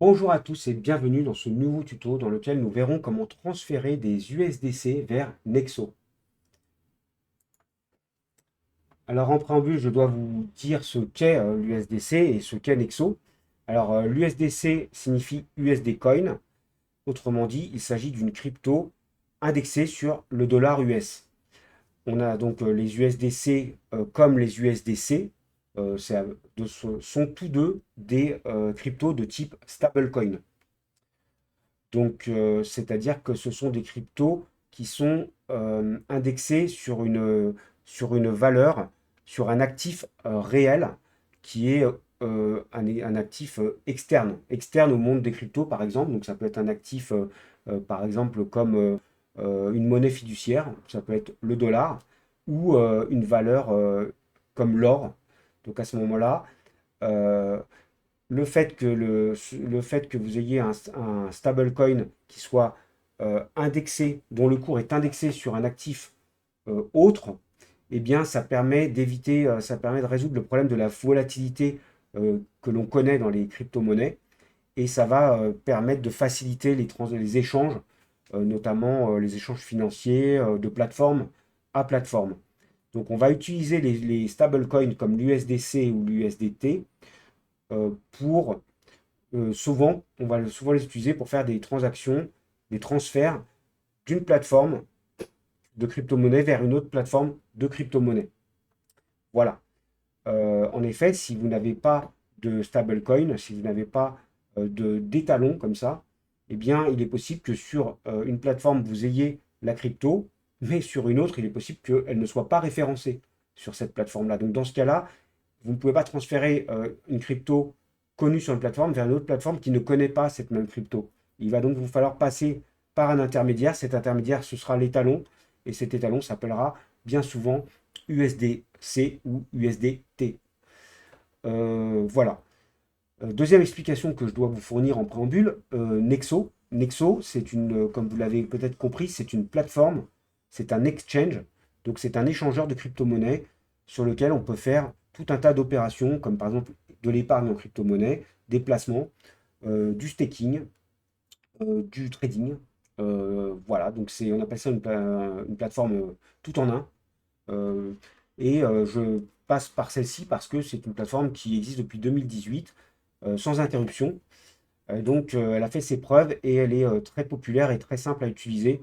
Bonjour à tous et bienvenue dans ce nouveau tuto dans lequel nous verrons comment transférer des USDC vers Nexo. Alors en préambule, je dois vous dire ce qu'est l'USDC et ce qu'est Nexo. Alors l'USDC signifie USD Coin. Autrement dit, il s'agit d'une crypto indexée sur le dollar US. On a donc les USDC comme les USDC, sont tous deux des cryptos de type stablecoin. Donc, c'est-à-dire que ce sont des cryptos qui sont indexés sur une valeur, sur un actif réel qui est un actif externe au monde des cryptos, par exemple. Donc, ça peut être un actif, par exemple, comme une monnaie fiduciaire, ça peut être le dollar, ou une valeur comme l'or. Donc, à ce moment-là, euh, le fait que vous ayez un stablecoin qui soit indexé, dont le cours est indexé sur un actif autre, eh bien, ça permet de résoudre le problème de la volatilité que l'on connaît dans les crypto-monnaies et ça va permettre de faciliter les échanges, notamment les échanges financiers de plateforme à plateforme. Donc, on va utiliser les stablecoins comme l'USDC ou l'USDT pour on va souvent les utiliser pour faire des transactions, des transferts d'une plateforme de crypto-monnaie vers une autre plateforme de crypto-monnaie. Voilà. En effet, si vous n'avez pas de stablecoin, si vous n'avez pas d'étalon comme ça, eh bien, il est possible que sur une plateforme, vous ayez la crypto, mais sur une autre, il est possible qu'elle ne soit pas référencée sur cette plateforme-là. Donc, dans ce cas-là, vous ne pouvez pas transférer une crypto connue sur une plateforme vers une autre plateforme qui ne connaît pas cette même crypto. Il va donc vous falloir passer par un intermédiaire. Cet intermédiaire, ce sera l'étalon. Et cet étalon s'appellera bien souvent USDC ou USDT. Voilà. Deuxième explication que je dois vous fournir en préambule, Nexo. Nexo, comme vous l'avez peut-être compris, c'est une plateforme, c'est un exchange, donc c'est un échangeur de crypto-monnaies sur lequel on peut faire tout un tas d'opérations, comme par exemple de l'épargne en crypto-monnaie, des placements, du staking, du trading. Voilà, donc on appelle ça une plateforme tout en un. Euh, je passe par celle-ci parce que c'est une plateforme qui existe depuis 2018 sans interruption. Donc, elle a fait ses preuves et elle est très populaire et très simple à utiliser.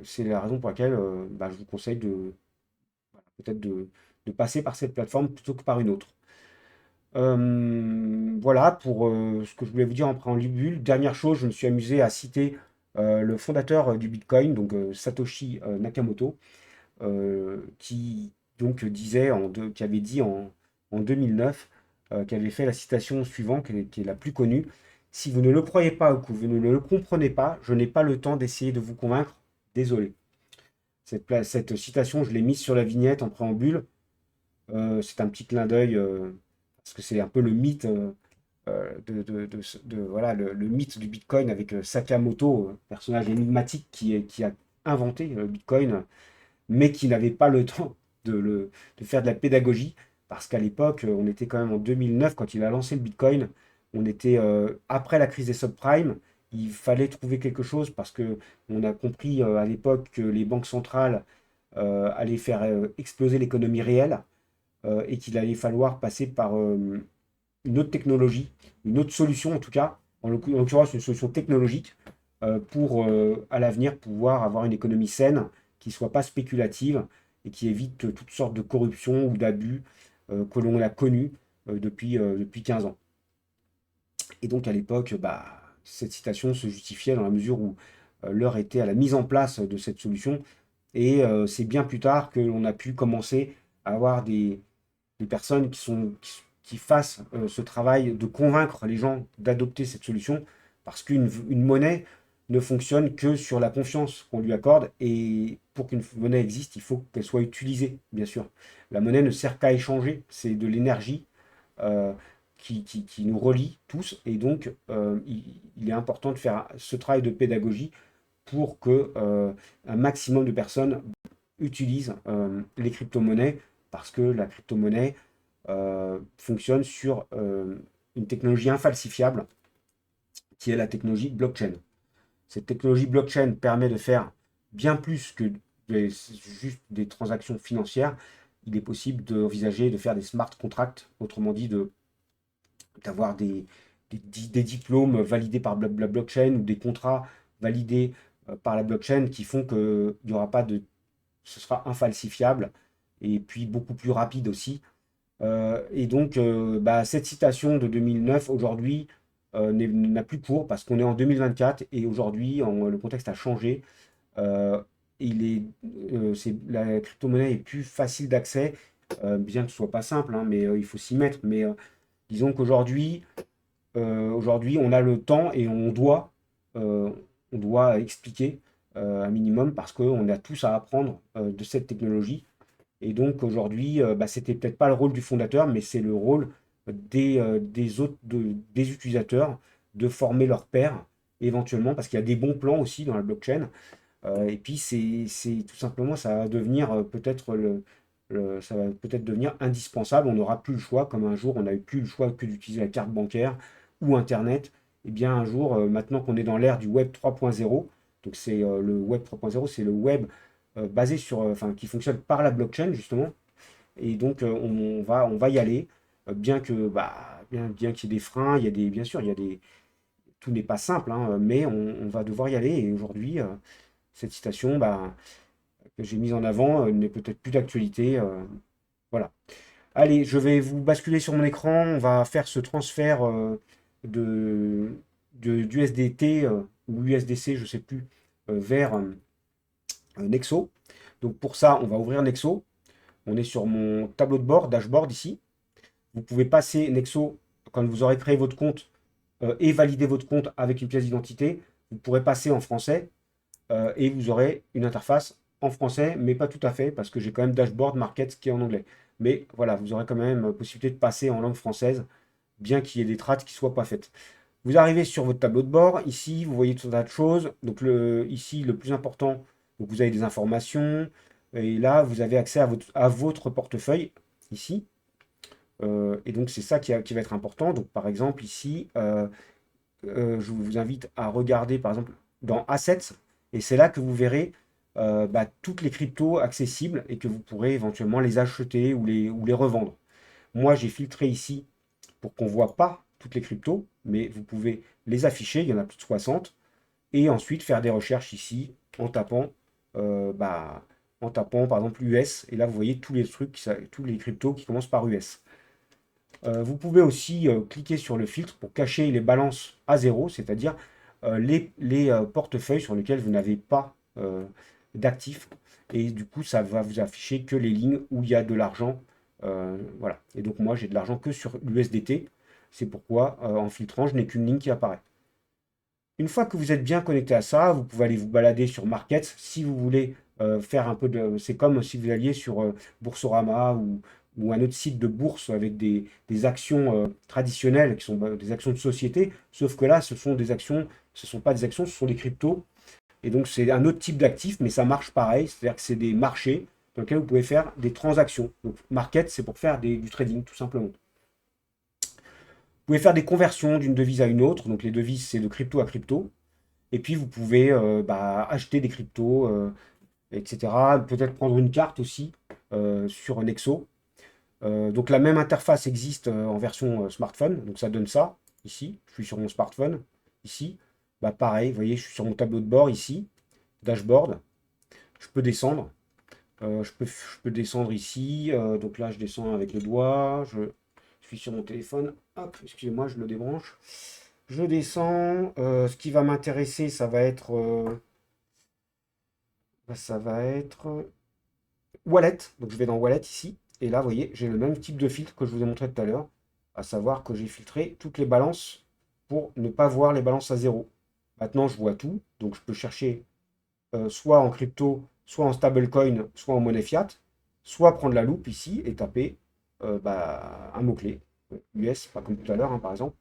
C'est la raison pour laquelle je vous conseille peut-être de passer par cette plateforme plutôt que par une autre. Voilà pour ce que je voulais vous dire en préambule. Dernière chose, je me suis amusé à citer le fondateur du Bitcoin, donc Satoshi Nakamoto, qui donc qui avait dit en 2009, qui avait fait la citation suivante, qui est la plus connue. Si vous ne le croyez pas ou que vous ne le comprenez pas, je n'ai pas le temps d'essayer de vous convaincre. Désolé. Cette citation, je l'ai mise sur la vignette en préambule. C'est un petit clin d'œil parce que c'est un peu le mythe voilà, le mythe du Bitcoin avec Sakamoto, personnage énigmatique qui a inventé le Bitcoin mais qui n'avait pas le temps de faire de la pédagogie, parce qu'à l'époque, on était quand même en 2009, quand il a lancé le Bitcoin, on était après la crise des subprimes, il fallait trouver quelque chose, parce que on a compris à l'époque que les banques centrales allaient faire exploser l'économie réelle, et qu'il allait falloir passer par une autre technologie, une autre solution en tout cas, en l'occurrence une solution technologique, pour à l'avenir pouvoir avoir une économie saine, qui ne soit pas spéculative et qui évite toutes sortes de corruption ou d'abus que l'on a connus depuis 15 ans. Et donc à l'époque, cette citation se justifiait dans la mesure où l'heure était à la mise en place de cette solution. Et c'est bien plus tard que l'on a pu commencer à avoir des personnes qui fassent ce travail de convaincre les gens d'adopter cette solution, parce qu'une monnaie ne fonctionne que sur la confiance qu'on lui accorde, et pour qu'une monnaie existe, il faut qu'elle soit utilisée, bien sûr. La monnaie ne sert qu'à échanger, c'est de l'énergie euh, qui nous relie tous, et donc il est important de faire ce travail de pédagogie pour que un maximum de personnes utilisent les crypto-monnaies, parce que la crypto-monnaie fonctionne sur une technologie infalsifiable, qui est la technologie blockchain. Cette technologie blockchain permet de faire bien plus que juste des transactions financières. Il est possible d'envisager de faire des smart contracts, autrement dit d'avoir des diplômes validés par la blockchain ou des contrats validés par la blockchain qui font qu'il n'y aura pas de... Ce sera infalsifiable et puis beaucoup plus rapide aussi. Et donc, cette citation de 2009, aujourd'hui, n'a plus cours parce qu'on est en 2024 et aujourd'hui, le contexte a changé. Euh, la crypto-monnaie est plus facile d'accès, bien que ce soit pas simple, hein, mais il faut s'y mettre. Mais disons qu'aujourd'hui, on a le temps et on doit expliquer un minimum parce qu'on a tous à apprendre de cette technologie. Et donc aujourd'hui, c'était peut-être pas le rôle du fondateur, mais c'est le rôle des autres, des utilisateurs de former leurs pairs éventuellement, parce qu'il y a des bons plans aussi dans la blockchain. Et puis c'est tout simplement, ça va devenir peut-être ça va peut-être devenir indispensable. On n'aura plus le choix, comme un jour on n'avait plus le choix que d'utiliser la carte bancaire ou Internet. Et bien un jour, maintenant qu'on est dans l'ère du Web 3.0, donc c'est le Web 3.0, c'est le web basé sur, enfin, qui fonctionne par la blockchain justement. Et donc on va y aller, bien que bien qu'il y ait des freins, bien sûr, tout n'est pas simple, hein, mais on va devoir y aller. Et aujourd'hui, cette citation que j'ai mise en avant n'est peut-être plus d'actualité. Voilà. Allez, je vais vous basculer sur mon écran. On va faire ce transfert de, d'USDT ou USDC, je ne sais plus, vers Nexo. Donc pour ça, on va ouvrir Nexo. On est sur mon tableau de bord, dashboard ici. Vous pouvez passer Nexo quand vous aurez créé votre compte et valider votre compte avec une pièce d'identité. Vous pourrez passer en français et vous aurez une interface en français, mais pas tout à fait, parce que j'ai quand même Dashboard Market qui est en anglais. Mais voilà, vous aurez quand même possibilité de passer en langue française, bien qu'il y ait des trades qui ne soient pas faites. Vous arrivez sur votre tableau de bord, ici vous voyez tout un tas de choses. Donc ici le plus important, donc vous avez des informations, et là vous avez accès à votre portefeuille, ici. Et donc c'est ça qui va être important. Donc par exemple ici, je vous invite à regarder par exemple dans Assets, et c'est là que vous verrez toutes les cryptos accessibles et que vous pourrez éventuellement les acheter ou les revendre. Moi, j'ai filtré ici pour qu'on ne voit pas toutes les cryptos, mais vous pouvez les afficher, il y en a plus de 60, et ensuite faire des recherches ici euh, bah, en tapant par exemple US, et là vous voyez tous les trucs, tous les cryptos qui commencent par US. Vous pouvez aussi cliquer sur le filtre pour cacher les balances à zéro, c'est-à-dire les portefeuilles sur lesquels vous n'avez pas d'actifs. Et du coup, ça va vous afficher que les lignes où il y a de l'argent. Voilà. Et donc moi, j'ai de l'argent que sur l'USDT. C'est pourquoi, en filtrant, je n'ai qu'une ligne qui apparaît. Une fois que vous êtes bien connecté à ça, vous pouvez aller vous balader sur Markets si vous voulez faire un peu de... C'est comme si vous alliez sur Boursorama ou un autre site de bourse avec des actions traditionnelles qui sont des actions de société, sauf que là, ce sont des actions, ce ne sont pas des actions, ce sont des cryptos. Et donc, c'est un autre type d'actif, mais ça marche pareil, c'est-à-dire que c'est des marchés dans lesquels vous pouvez faire des transactions. Donc, Market, c'est pour faire du trading, tout simplement. Vous pouvez faire des conversions d'une devise à une autre. Donc les devises, c'est de crypto à crypto. Et puis vous pouvez acheter des cryptos, etc. Peut-être prendre une carte aussi sur Nexo. Donc la même interface existe en version smartphone. Donc ça donne ça ici. Je suis sur mon smartphone ici. Pareil, vous voyez, je suis sur mon tableau de bord ici, dashboard. Je peux descendre. Je peux descendre ici. Donc là, je descends avec le doigt. Je suis sur mon téléphone. Hop, excusez-moi, je le débranche. Je descends. Ce qui va m'intéresser, ça va être Wallet. Donc je vais dans Wallet ici. Et là, vous voyez, j'ai le même type de filtre que je vous ai montré tout à l'heure. À savoir que j'ai filtré toutes les balances pour ne pas voir les balances à zéro. Maintenant, je vois tout. Donc je peux chercher soit en crypto, soit en stablecoin, soit en monnaie fiat. Soit prendre la loupe ici et taper un mot-clé. US, pas comme tout à l'heure, hein, par exemple.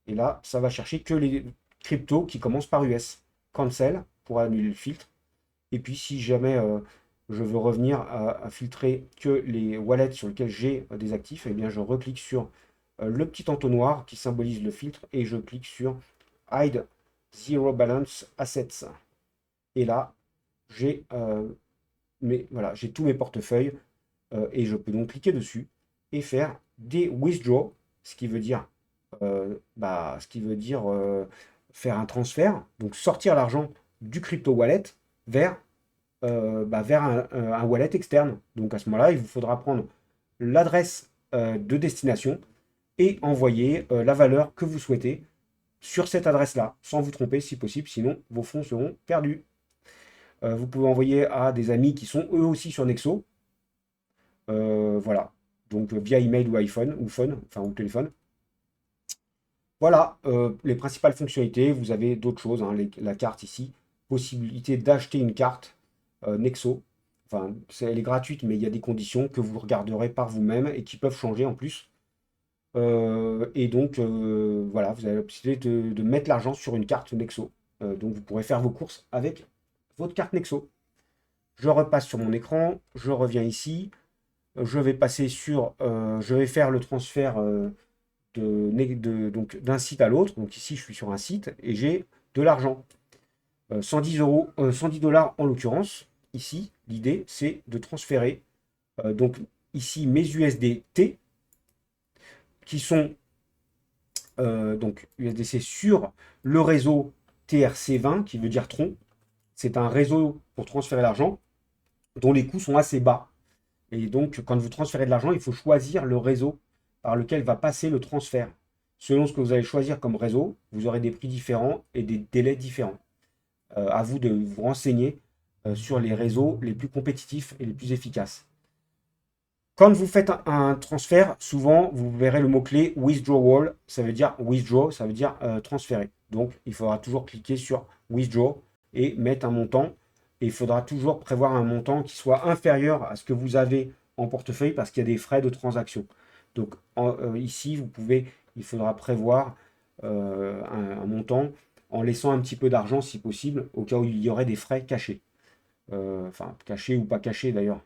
Et là, ça va chercher que les cryptos qui commencent par US. Cancel pour annuler le filtre. Et puis, si jamais je veux revenir à filtrer que les wallets sur lesquels j'ai des actifs, eh bien, je reclique sur le petit entonnoir qui symbolise le filtre et je clique sur Hide Zero Balance Assets. Et là, j'ai voilà, j'ai tous mes portefeuilles et je peux donc cliquer dessus et faire des withdraw, ce qui veut dire, faire un transfert, donc sortir l'argent du crypto wallet vers, vers un wallet externe. Donc à ce moment-là, il vous faudra prendre l'adresse de destination et envoyer la valeur que vous souhaitez sur cette adresse-là, sans vous tromper si possible, sinon vos fonds seront perdus. Vous pouvez envoyer à des amis qui sont eux aussi sur Nexo. Voilà, donc via email ou iPhone ou phone, enfin ou téléphone. Voilà les principales fonctionnalités. Vous avez d'autres choses, hein, la carte ici, possibilité d'acheter une carte Nexo. Enfin, elle est gratuite, mais il y a des conditions que vous regarderez par vous-même et qui peuvent changer en plus. Et donc, voilà, vous avez la possibilité de mettre l'argent sur une carte Nexo. Donc, vous pourrez faire vos courses avec votre carte Nexo. Je repasse sur mon écran, je reviens ici. Je vais passer je vais faire le transfert donc d'un site à l'autre. Donc ici, je suis sur un site et j'ai de l'argent. 110 euros, 110 dollars en l'occurrence. Ici, l'idée, c'est de transférer donc ici mes USDT qui sont donc USDC sur le réseau TRC20 qui veut dire Tron. C'est un réseau pour transférer l'argent dont les coûts sont assez bas. Et donc, quand vous transférez de l'argent, il faut choisir le réseau par lequel va passer le transfert. Selon ce que vous allez choisir comme réseau, vous aurez des prix différents et des délais différents. À vous de vous renseigner sur les réseaux les plus compétitifs et les plus efficaces. Quand vous faites un transfert, souvent, vous verrez le mot-clé withdrawal, ça veut dire withdraw, ça veut dire transférer. Donc, il faudra toujours cliquer sur withdraw et mettre un montant. Et il faudra toujours prévoir un montant qui soit inférieur à ce que vous avez en portefeuille parce qu'il y a des frais de transaction. Donc, ici, il faudra prévoir un montant en laissant un petit peu d'argent si possible, au cas où il y aurait des frais cachés. Enfin, cachés ou pas cachés d'ailleurs.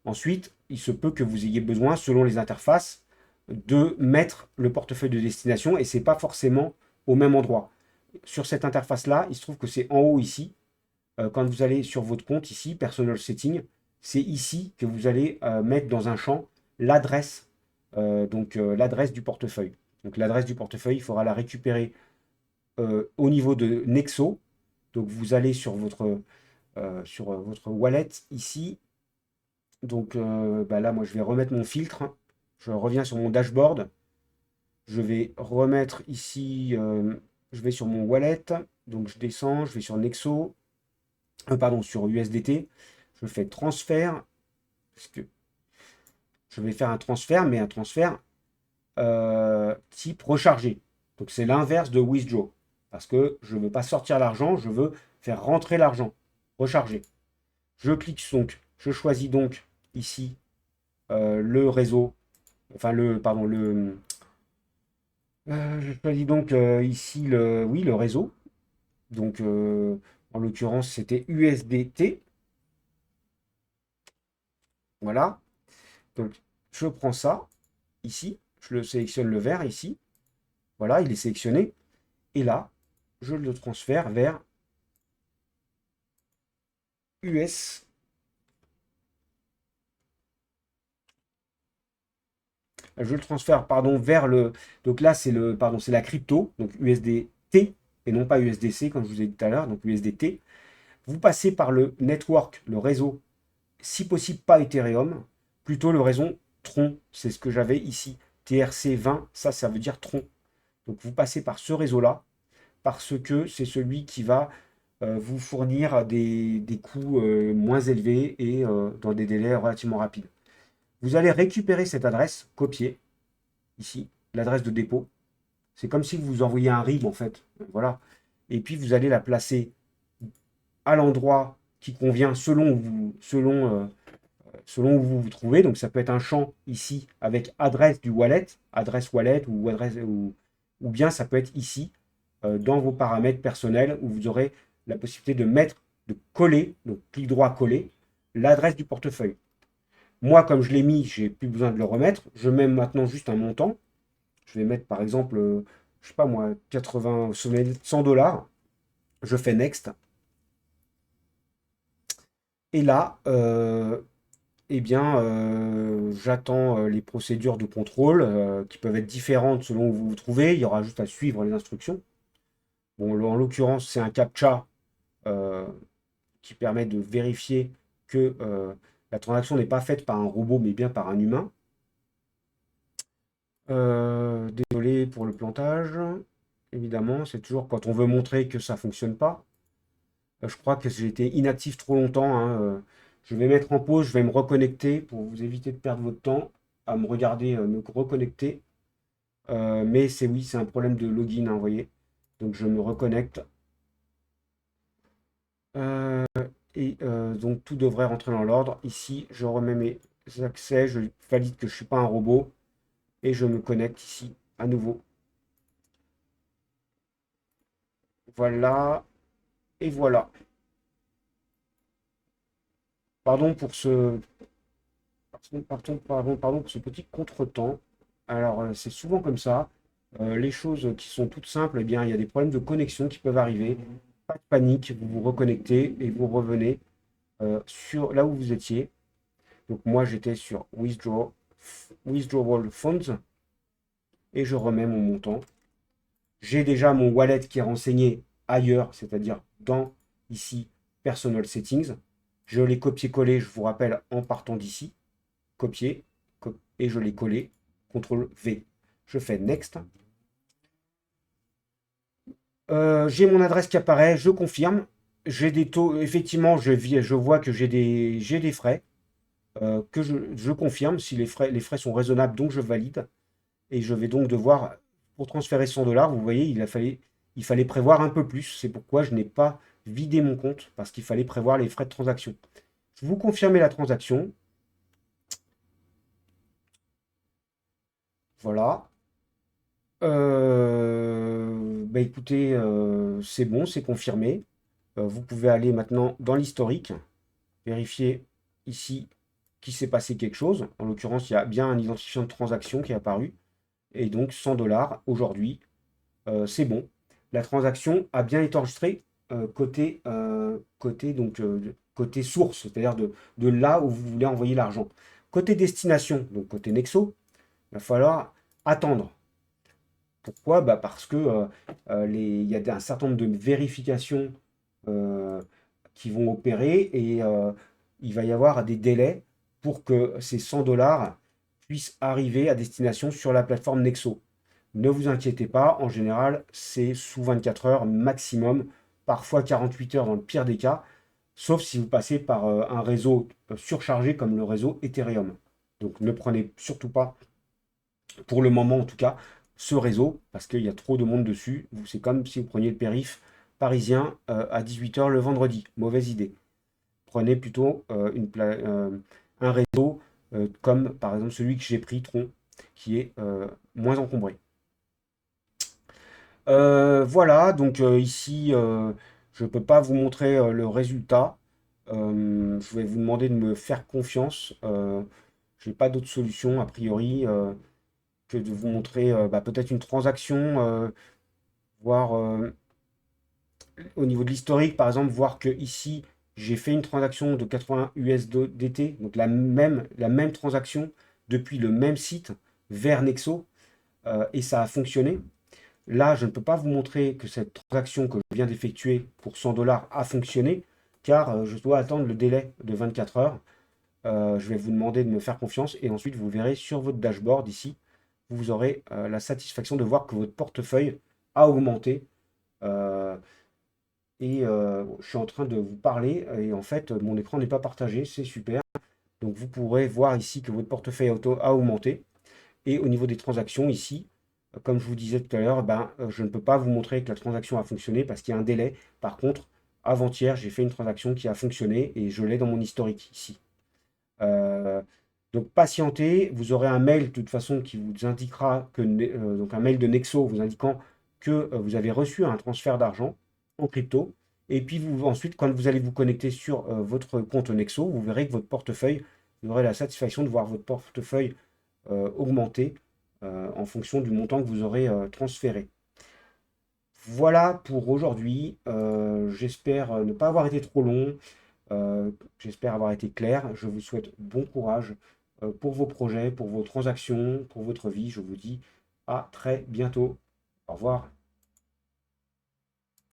Ensuite, il se peut que vous ayez besoin, selon les interfaces, de mettre le portefeuille de destination et ce n'est pas forcément au même endroit. Sur cette interface-là, il se trouve que c'est en haut ici. Quand vous allez sur votre compte ici, Personal Setting, c'est ici que vous allez mettre dans un champ l'adresse, l'adresse du portefeuille. Donc l'adresse du portefeuille, il faudra la récupérer au niveau de Nexo. Donc vous allez sur votre wallet ici. Donc là, moi, je vais remettre mon filtre. Je reviens sur mon dashboard. Je vais remettre ici, je vais sur mon wallet. Donc je descends, je vais sur Nexo. Pardon, sur USDT. Je fais transfert. Parce que je vais faire un transfert, mais un transfert type rechargé. Donc c'est l'inverse de withdraw. Parce que je ne veux pas sortir l'argent, je veux faire rentrer l'argent. Recharger. Je clique donc, je choisis donc ici le réseau, enfin je choisis donc ici le réseau. Donc en l'occurrence c'était USDT. Voilà. Donc je prends ça ici, je le sélectionne le vert ici. Voilà, il est sélectionné. Et là, je le transfère vers US. Je le transfère, pardon, vers le. Donc là, c'est la crypto, donc USDT, et non pas USDC, comme je vous ai dit tout à l'heure, donc USDT. Vous passez par le network, le réseau, si possible pas Ethereum, plutôt le réseau Tron. C'est ce que j'avais ici. TRC20, ça veut dire Tron. Donc vous passez par ce réseau-là, parce que c'est celui qui va vous fournir des coûts moins élevés et dans des délais relativement rapides. Vous allez récupérer cette adresse, copier, ici, l'adresse de dépôt. C'est comme si vous envoyiez un RIB en fait. Voilà. Et puis vous allez la placer à l'endroit qui convient selon où vous vous trouvez. Donc ça peut être un champ ici avec adresse du wallet, adresse wallet ou bien ça peut être ici dans vos paramètres personnels où vous aurez la possibilité de coller, donc clic droit coller, l'adresse du portefeuille. Moi, comme je l'ai mis, j'ai plus besoin de le remettre. Je mets maintenant juste un montant. Je vais mettre par exemple je sais pas moi, 80, 100 dollars. Je fais next. Et là, eh bien, j'attends les procédures de contrôle qui peuvent être différentes selon où vous vous trouvez. Il y aura juste à suivre les instructions. Bon, en l'occurrence, c'est un CAPTCHA euh, qui permet de vérifier que la transaction n'est pas faite par un robot, mais bien par un humain. Désolé pour le plantage. Évidemment, c'est toujours quand on veut montrer que ça ne fonctionne pas. Je crois que j'ai été inactif trop longtemps, hein. Je vais mettre en pause, je vais me reconnecter pour vous éviter de perdre votre temps à me regarder me reconnecter. Mais c'est oui, c'est un problème de login, hein, vous voyez. Donc je me reconnecte. Euh, donc tout devrait rentrer dans l'ordre. Ici, je remets mes accès, je valide que je ne suis pas un robot et je me connecte ici à nouveau. Voilà et voilà. Pardon pour ce, pardon pour ce petit contretemps. Alors, c'est souvent comme ça. Les choses qui sont toutes simples, eh bien, il y a des problèmes de connexion qui peuvent arriver. Pas de panique, vous vous reconnectez et vous revenez sur là où vous étiez. Donc, moi, j'étais sur Withdrawal Funds et je remets mon montant. J'ai déjà mon wallet qui est renseigné ailleurs, c'est-à-dire dans ici Personal Settings. Je l'ai copié-collé, je vous rappelle, en partant d'ici. Copier, et je l'ai collé. CTRL V. Je fais Next. J'ai mon adresse qui apparaît, je confirme. J'ai des taux, effectivement, je vois que j'ai des frais, que je confirme si les frais sont raisonnables, donc je valide. Et je vais donc devoir, pour transférer 100 dollars, vous voyez, il fallait prévoir un peu plus. C'est pourquoi je n'ai pas vidé mon compte, parce qu'il fallait prévoir les frais de transaction. Vous confirmez la transaction. Voilà. Bah écoutez, c'est bon, c'est confirmé. Vous pouvez aller maintenant dans l'historique, vérifier ici qu'il s'est passé quelque chose. En l'occurrence, il y a bien un identifiant de transaction qui est apparu. Et donc 100 dollars aujourd'hui, c'est bon. La transaction a bien été enregistrée côté source, c'est-à-dire de là où vous voulez envoyer l'argent. Côté destination, donc côté Nexo, il va falloir attendre. Pourquoi? Bah parce que il y a un certain nombre de vérifications euh, qui vont opérer et il va y avoir des délais pour que ces 100 dollars puissent arriver à destination sur la plateforme Nexo. Ne vous inquiétez pas, en général, c'est sous 24 heures maximum, parfois 48 heures dans le pire des cas, sauf si vous passez par un réseau surchargé comme le réseau Ethereum. Donc ne prenez surtout pas, pour le moment en tout cas, ce réseau, parce qu'il y a trop de monde dessus. C'est comme si vous preniez le périph' parisien à 18 heures le vendredi. Mauvaise idée. Prenez plutôt un réseau comme par exemple celui que j'ai pris, Tron, qui est moins encombré. Voilà, donc ici, je ne peux pas vous montrer le résultat. Je vais vous demander de me faire confiance. Je n'ai pas d'autre solution, a priori, que de vous montrer bah, peut-être une transaction, voir au niveau de l'historique, par exemple, voir que ici, j'ai fait une transaction de 80 USDT, donc la même transaction depuis le même site vers Nexo, et ça a fonctionné. Là, je ne peux pas vous montrer que cette transaction que je viens d'effectuer pour 100 dollars a fonctionné, car je dois attendre le délai de 24 heures. Je vais vous demander de me faire confiance et ensuite vous verrez sur votre dashboard ici, vous aurez la satisfaction de voir que votre portefeuille a augmenté. Euh, je suis en train de vous parler et en fait, mon écran n'est pas partagé, c'est super. Donc vous pourrez voir ici que votre portefeuille auto a augmenté. Et au niveau des transactions, ici, comme je vous disais tout à l'heure, ben, je ne peux pas vous montrer que la transaction a fonctionné parce qu'il y a un délai. Par contre, avant-hier, j'ai fait une transaction qui a fonctionné et je l'ai dans mon historique ici. Euh, donc patientez, vous aurez un mail de toute façon qui vous indiquera que, donc un mail de Nexo vous indiquant que vous avez reçu un transfert d'argent en crypto. Et puis ensuite, quand vous allez vous connecter sur votre compte Nexo, vous verrez que votre portefeuille, vous aurez la satisfaction de voir votre portefeuille augmenter en fonction du montant que vous aurez transféré. Voilà pour aujourd'hui. J'espère ne pas avoir été trop long. J'espère avoir été clair. Je vous souhaite bon courage pour vos projets, pour vos transactions, pour votre vie. Je vous dis à très bientôt. Au revoir.